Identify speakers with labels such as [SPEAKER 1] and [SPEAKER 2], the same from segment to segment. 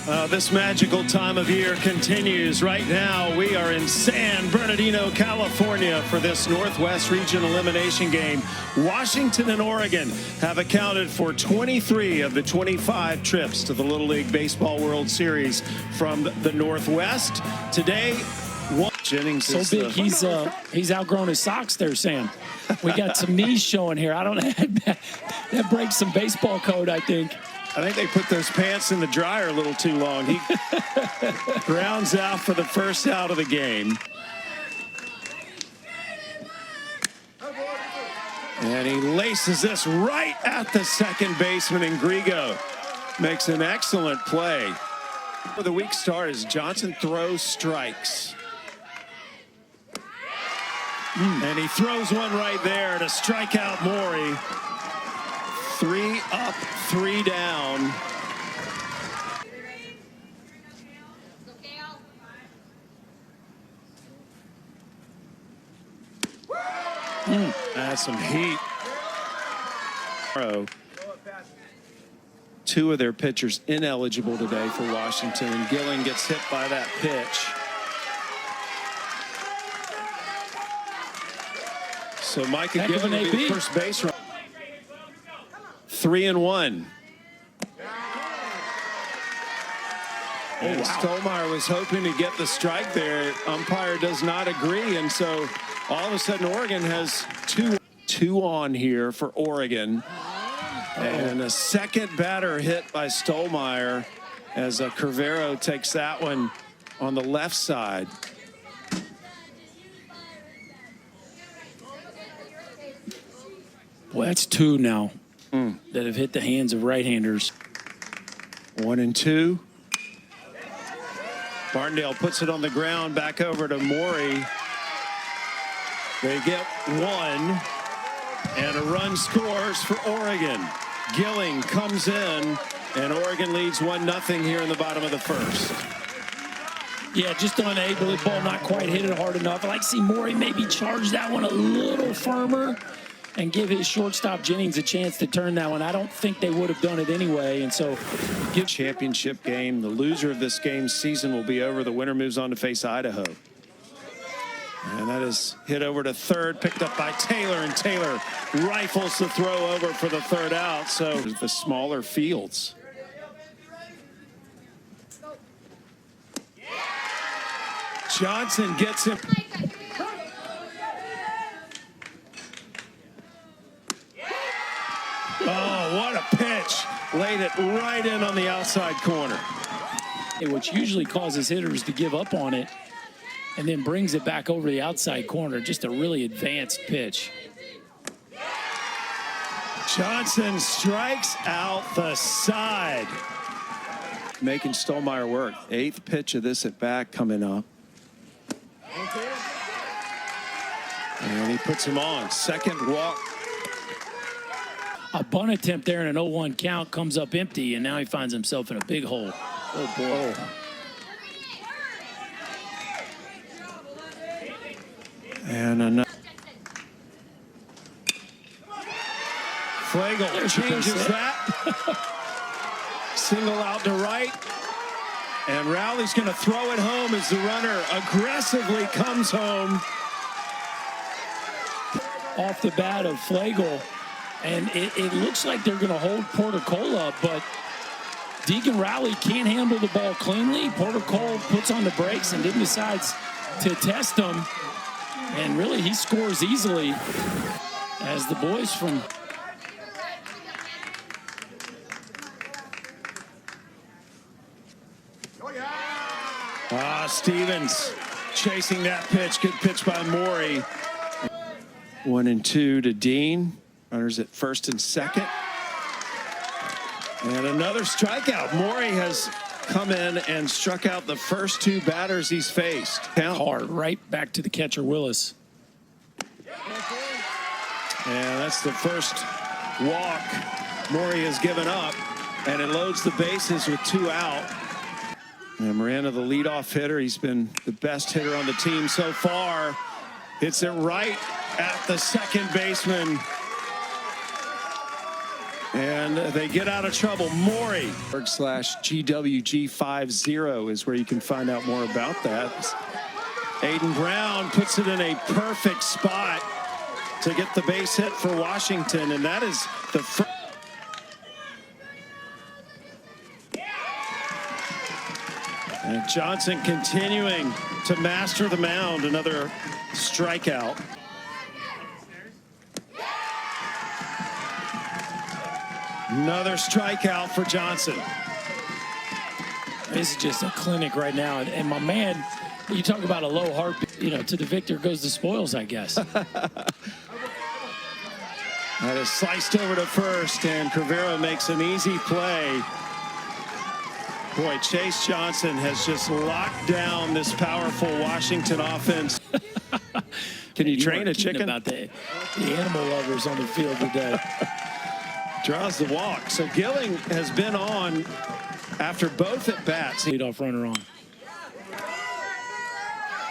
[SPEAKER 1] This magical time of year continues. Right now, we are in San Bernardino, California for this Northwest Region elimination game. Washington and Oregon have accounted for 23 of the 25 trips to the Little League Baseball World Series from the Northwest. Today, Jennings
[SPEAKER 2] so big he's outgrown his socks there, Sam. We got some knees showing here. I don't know. That breaks some baseball code, I think.
[SPEAKER 1] I think they put those pants in the dryer a little too long. He grounds out for the first out of the game. And he laces this right at the second baseman, and Grigo makes an excellent play. For the week start as Johnson throws strikes. And he throws one right there to strike out Maury. 3 up, 3 down. That's some heat. Two of their pitchers ineligible today for Washington, and Gillen gets hit by that pitch. So Micah Gillen will be first base run. 3-1. And Stolmeyer was hoping to get the strike there. Umpire does not agree, and so all of a sudden Oregon has two on here for Oregon. And a second batter hit by Stolmeyer as Curvero takes that one on the left side.
[SPEAKER 2] Well, that's 2 now that have hit the hands of right-handers.
[SPEAKER 1] 1-2. Martindale puts it on the ground, back over to Maury. They get 1, and a run scores for Oregon. Gilling comes in, and Oregon leads 1-0 here in the bottom of the first.
[SPEAKER 2] Yeah, just unable. The ball not quite hit it hard enough. I like to see Maury maybe charge that one a little firmer and give his shortstop Jennings a chance to turn that one. I don't think they would have done it anyway, and so
[SPEAKER 1] give championship game. The loser of this game's season will be over. The winner moves on to face Idaho. And that is hit over to third, picked up by Taylor, and Taylor rifles the throw over for the third out. So the smaller fields. Johnson gets him. Oh, what a pitch. Laid it right in on the outside corner.
[SPEAKER 2] Which usually causes hitters to give up on it and then brings it back over the outside corner. Just a really advanced pitch.
[SPEAKER 1] Johnson strikes out the side. Making Stolmeyer work. 8th pitch of this at bat coming up. And he puts him on. Second walk.
[SPEAKER 2] A bunt attempt there in an 0-1 count comes up empty, and now he finds himself in a big hole. Oh, boy.
[SPEAKER 1] And another. Flagel changes that. Single out to right. And Rowley's going to throw it home as the runner aggressively comes home.
[SPEAKER 2] Off the bat of Flagel. And it looks like they're going to hold Porter-Cole up, but Deacon Rowley can't handle the ball cleanly. Porter-Cole puts on the brakes and then decides to test him. And really, he scores easily as the boys from
[SPEAKER 1] Stevens chasing that pitch. Good pitch by Maury. 1-2 to Dean. Runners at first and second. And another strikeout. Maury has come in and struck out the first 2 batters he's faced.
[SPEAKER 2] Count hard right back to the catcher, Willis.
[SPEAKER 1] And that's the first walk Maury has given up. And it loads the bases with 2 out. And Miranda, the leadoff hitter, he's been the best hitter on the team so far. Hits it right at the second baseman. And they get out of trouble. Maury /GWG50 is where you can find out more about that. Aiden Brown puts it in a perfect spot to get the base hit for Washington, and that is the first. And Johnson continuing to master the mound. Another strikeout. Another strikeout for Johnson.
[SPEAKER 2] This is just a clinic right now. And my man, you talk about a low heartbeat, you know, to the victor goes the spoils, I guess.
[SPEAKER 1] That is sliced over to first, and Crivero makes an easy play. Boy, Chase Johnson has just locked down this powerful Washington offense. Can you train a chicken?
[SPEAKER 2] About the animal lovers on the field today.
[SPEAKER 1] Draws the walk. So Gilling has been on after both at bats.
[SPEAKER 2] Leadoff runner on.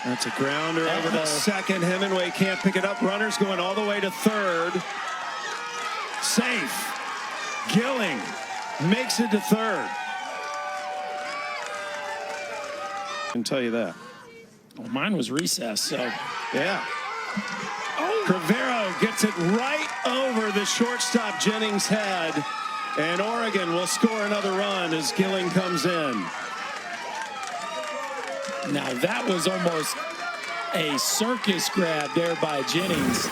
[SPEAKER 1] That's a grounder over to second. Hemingway can't pick it up. Runners going all the way to third. Safe. Gilling makes it to third. I can tell you that.
[SPEAKER 2] Well, mine was recessed, so.
[SPEAKER 1] Yeah. Oh. Crivero gets it right over the shortstop Jennings' head, and Oregon will score another run as Gilling comes in.
[SPEAKER 2] Now that was almost a circus grab there by Jennings,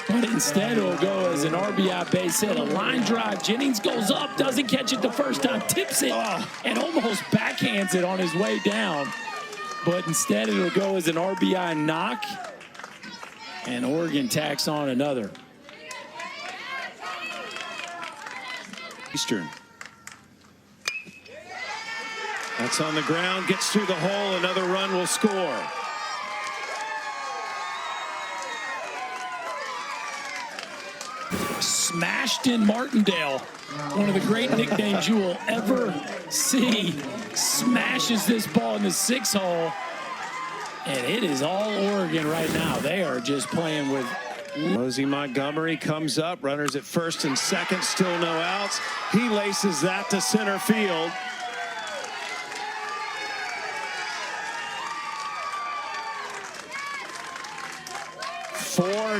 [SPEAKER 2] but instead it'll go as an RBI base hit, a line drive. Jennings goes up, doesn't catch it the first time, tips it, and almost backhands it on his way down. But instead it'll go as an RBI knock, and Oregon tacks on another.
[SPEAKER 1] Eastern. That's on the ground, gets through the hole, another run will score.
[SPEAKER 2] Smashed in Martindale, one of the great nicknames you will ever see, smashes this ball in the 6 hole, and it is all Oregon right now. They are just playing with.
[SPEAKER 1] Mosey Montgomery comes up, runners at first and second, still no outs. He laces that to center field.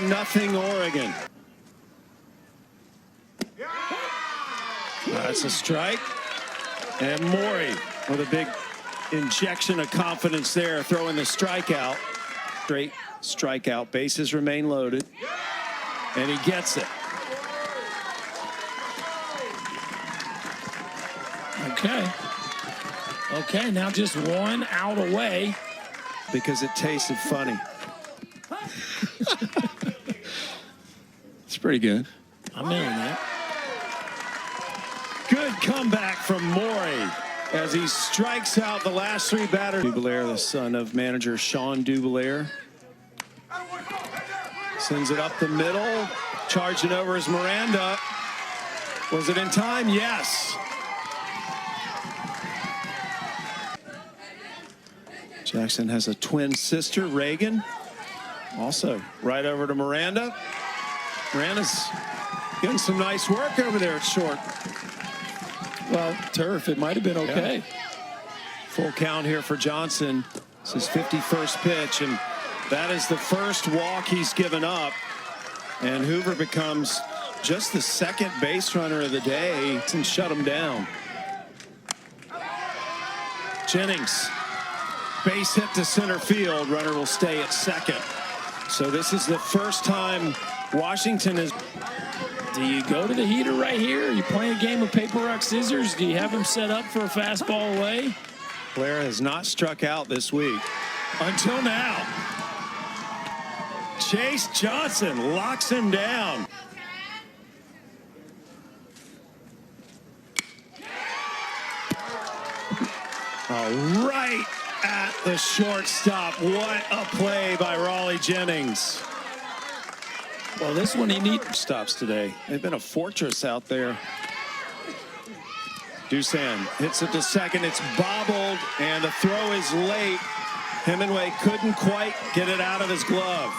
[SPEAKER 1] Nothing Oregon. That's a strike. And Maury with a big injection of confidence there, throwing the strikeout. Straight strikeout. Bases remain loaded. And he gets it.
[SPEAKER 2] Okay, now just 1 out away.
[SPEAKER 1] Because it tasted funny. It's pretty good.
[SPEAKER 2] I'm in on that.
[SPEAKER 1] Good comeback from Maury as he strikes out the last 3 batters. Dubelair, the son of manager Sean Dubelair. Sends it up the middle. Charging over is Miranda. Was it in time? Yes. Jackson has a twin sister, Reagan. Also right over to Miranda. Miranda's getting some nice work over there at short.
[SPEAKER 2] Well, turf, it might have been okay.
[SPEAKER 1] Yeah. Full count here for Johnson. This is his 51st pitch, and that is the first walk he's given up. And Hoover becomes just the second base runner of the day and shut him down. Jennings, base hit to center field. Runner will stay at second. So this is the first time Washington is.
[SPEAKER 2] Do you go to the heater right here? Are you playing a game of paper, rock, scissors? Do you have him set up for a fastball away?
[SPEAKER 1] Blair has not struck out this week until now. Chase Johnson locks him down. Right at the shortstop. What a play by Raleigh Jennings.
[SPEAKER 2] Well, this one he needs
[SPEAKER 1] stops today. They've been a fortress out there. Dusan hits it to second. It's bobbled, and the throw is late. Hemingway couldn't quite get it out of his glove.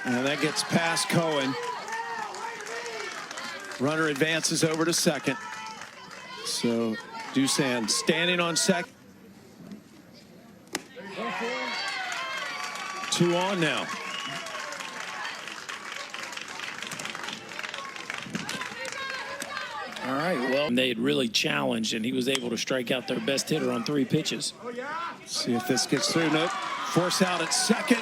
[SPEAKER 1] And that gets past Cohen. Runner advances over to second. So Dusan standing on second. 2 on now.
[SPEAKER 2] All right, well, they had really challenged, and he was able to strike out their best hitter on 3 pitches.
[SPEAKER 1] See if this gets through. Nope. Force out at second.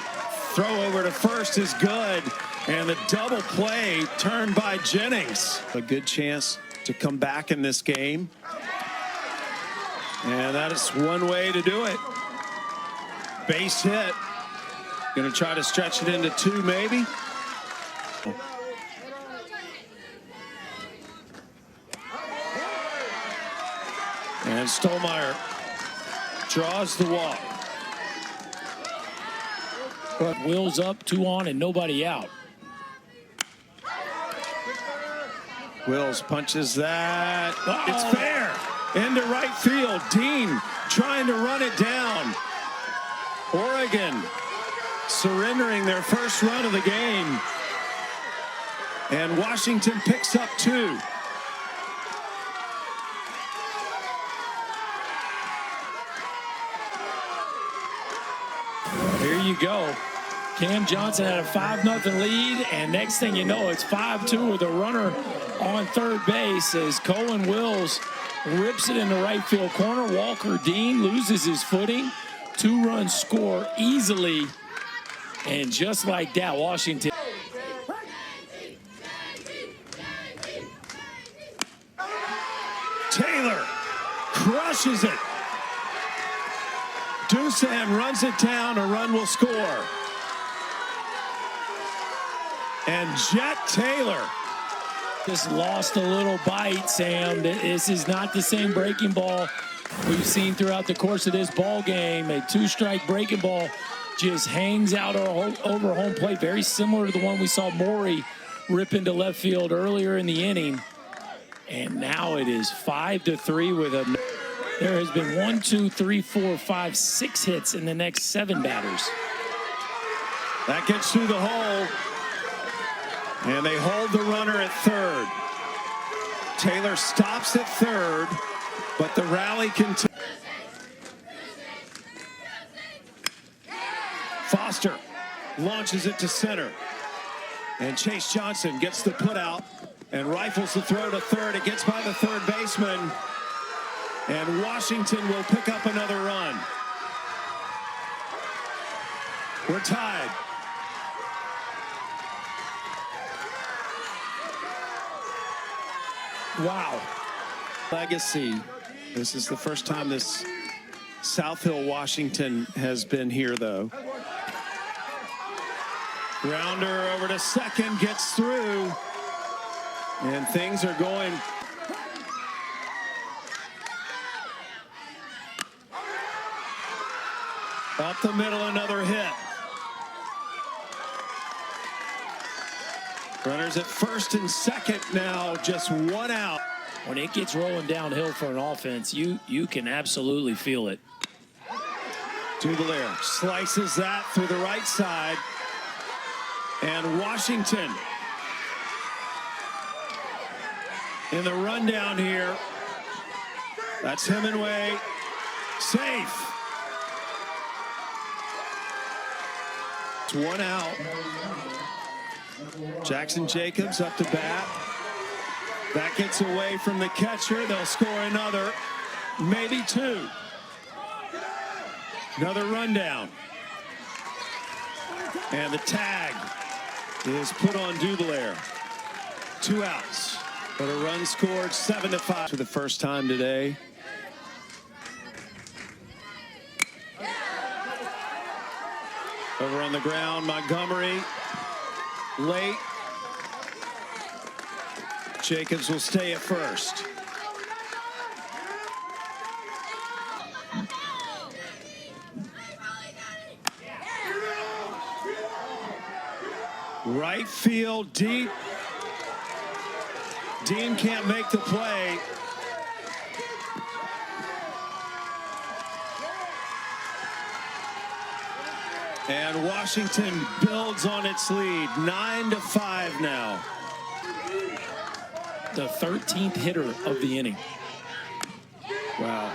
[SPEAKER 1] Throw over to first is good. And the double play turned by Jennings. A good chance to come back in this game. And that is one way to do it. Base hit. Going to try to stretch it into 2 maybe. And Stolmeyer draws the walk.
[SPEAKER 2] But Wills up, 2 on, and nobody out.
[SPEAKER 1] Wills punches that. It's fair. Into right field. Dean trying to run it down. Oregon surrendering their first run of the game. And Washington picks up 2.
[SPEAKER 2] Here you go. Cam Johnson had a 5-0 lead, and next thing you know, it's 5-2 with a runner on third base as Cohen Wills rips it in the right field corner. Walker Dean loses his footing. 2-run score easily, and just like that, Washington.
[SPEAKER 1] Taylor crushes it. Dusan runs it down. A run will score. And Jet Taylor
[SPEAKER 2] just lost a little bite, Sam. This is not the same breaking ball we've seen throughout the course of this ball game. A 2-strike breaking ball just hangs out over home plate, very similar to the one we saw Morey rip into left field earlier in the inning. And now it is 5-3 with a. There has been 1, 2, 3, 4, 5, 6 hits in the next 7 batters.
[SPEAKER 1] That gets through the hole. And they hold the runner at third. Taylor stops at third, but the rally continues. Foster launches it to center. And Chase Johnson gets the put out and rifles the throw to third. It gets by the third baseman. And Washington will pick up another run. We're tied.
[SPEAKER 2] Wow.
[SPEAKER 1] Legacy. This is the first time this South Hill, Washington has been here, though. Grounder over to second, gets through. And things are going. Up the middle, another hit. Runners at first and second now, just 1 out.
[SPEAKER 2] When it gets rolling downhill for an offense, you can absolutely feel it.
[SPEAKER 1] Duvalier slices that through the right side. And Washington in the rundown here. That's Hemingway. Safe. It's 1 out. Jackson Jacobs up to bat. That gets away from the catcher. They'll score another, maybe 2. Another rundown. And the tag is put on Duvalier. 2 outs, but a run scored, 7-5 for the first time today. Over on the ground, Montgomery late. Jacobs will stay at first. Right field deep. Dean can't make the play. And Washington builds on its lead, 9-5 now.
[SPEAKER 2] The 13th hitter of the inning. Wow.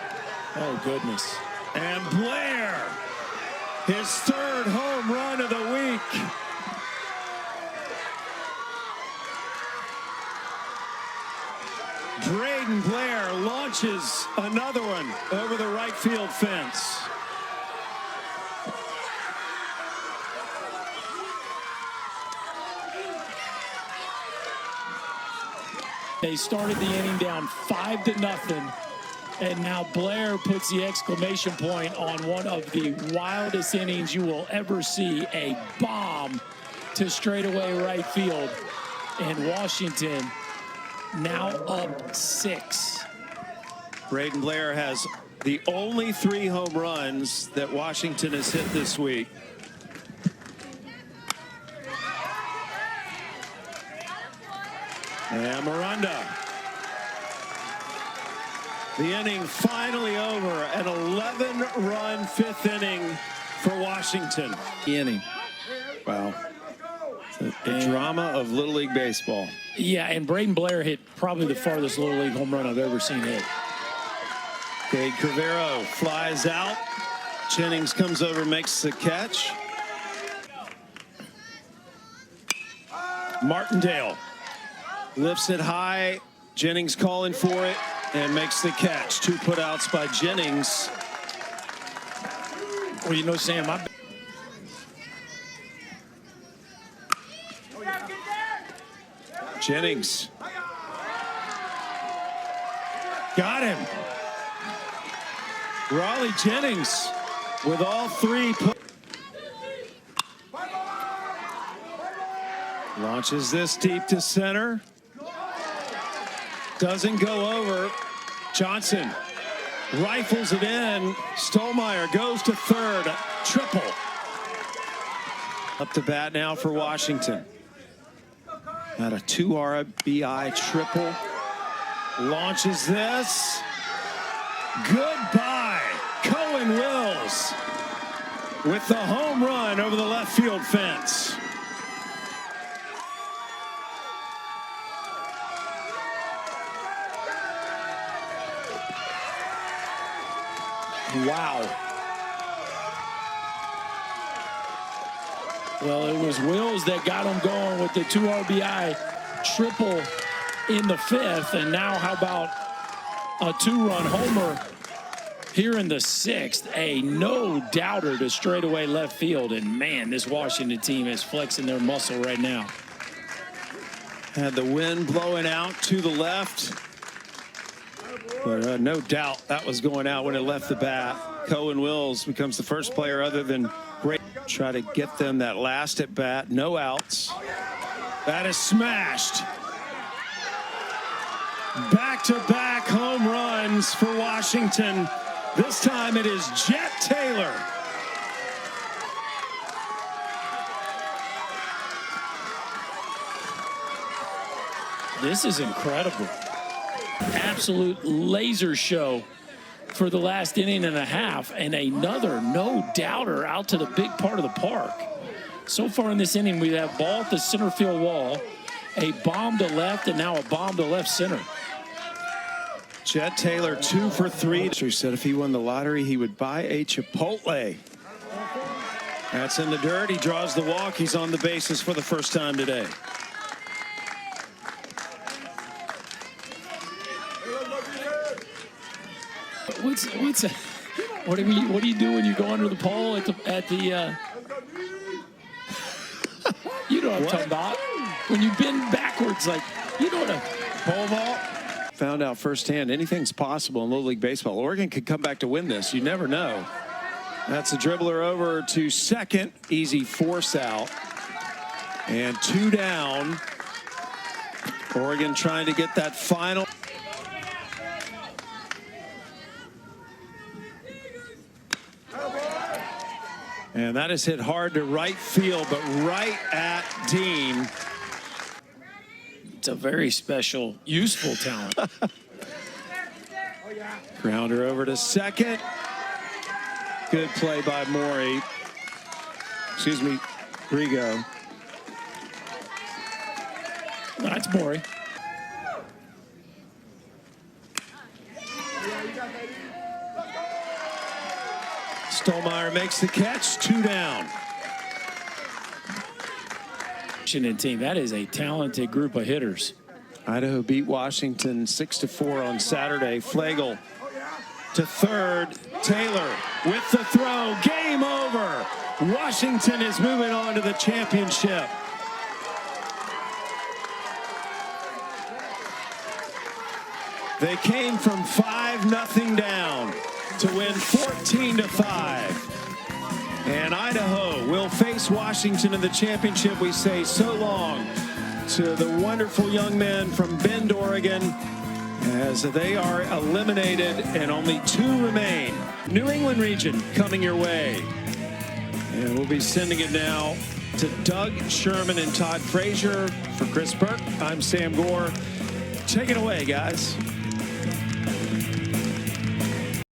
[SPEAKER 2] Oh, goodness.
[SPEAKER 1] And Blair, his third home run of the week. Braden Blair launches another one over the right field fence.
[SPEAKER 2] They started the inning down 5-0, and now Blair puts the exclamation point on one of the wildest innings you will ever see. A bomb to straightaway right field, and Washington now up 6.
[SPEAKER 1] Braden Blair has the only 3 home runs that Washington has hit this week. And Miranda. The inning finally over. An 11-run 5th inning for Washington.
[SPEAKER 2] The inning.
[SPEAKER 1] Wow. The drama of Little League Baseball.
[SPEAKER 2] Yeah, and Braden Blair hit probably the farthest Little League home run I've ever seen hit.
[SPEAKER 1] Cade Crivero flies out. Jennings comes over, makes the catch. Martindale lifts it high. Jennings calling for it and makes the catch. 2 putouts by Jennings.
[SPEAKER 2] Well, you know, Sam,
[SPEAKER 1] Jennings. Got him. Raleigh Jennings with all 3. Launches this deep to center. Doesn't go over. Johnson rifles it in. Stolmeyer goes to third. Triple. Up to bat now for Washington. At a 2 RBI triple. Launches this. Goodbye. Cohen Wills with the home run over the left field fence.
[SPEAKER 2] wow. Well, it was Wills that got him going with the 2 RBI triple in the 5th. And now how about a 2-run homer here in the 6th? A no-doubter to straightaway left field. And, man, this Washington team is flexing their muscle right now.
[SPEAKER 1] Had the wind blowing out to the left. But no doubt that was going out when it left the bat. Cohen Wills becomes the first player other than Great. Try to get them that last at bat. No outs. That is smashed. Back-to-back home runs for Washington. This time it is Jet Taylor.
[SPEAKER 2] This is incredible. Absolute laser show for the last inning and a half, and another no-doubter out to the big part of the park. So far in this inning, we have ball at the center field wall, a bomb to left, and now a bomb to left center.
[SPEAKER 1] Jet Taylor 2 for 3. He said if he won the lottery, he would buy a Chipotle. That's in the dirt. He draws the walk. He's on the bases for the first time today.
[SPEAKER 2] What do you do when you go under the pole at the you know what I'm talking about, when you bend backwards, like, you know what a
[SPEAKER 1] pole vault. Found out firsthand anything's possible in Little League Baseball. Oregon could come back to win this. You never know. That's a dribbler over to second. Easy force out. And 2 down. Oregon trying to get that final. And that is hit hard to right field, but right at Dean.
[SPEAKER 2] It's a very special, useful talent.
[SPEAKER 1] Grounder over to second. Good play by Morey. Excuse me, Rigo.
[SPEAKER 2] That's Maury.
[SPEAKER 1] Stolmeyer makes the catch, 2 down.
[SPEAKER 2] Washington team, that is a talented group of hitters.
[SPEAKER 1] Idaho beat Washington 6-4 on Saturday. Flegel to third. Taylor with the throw. Game over. Washington is moving on to the championship. They came from 5-0 down to win 14-5. And Idaho will face Washington in the championship. We say so long to the wonderful young men from Bend, Oregon, as they are eliminated and only 2 remain. New England region coming your way. And we'll be sending it now to Doug Sherman and Todd Frazier. For Chris Burke, I'm Sam Gore. Take it away, guys.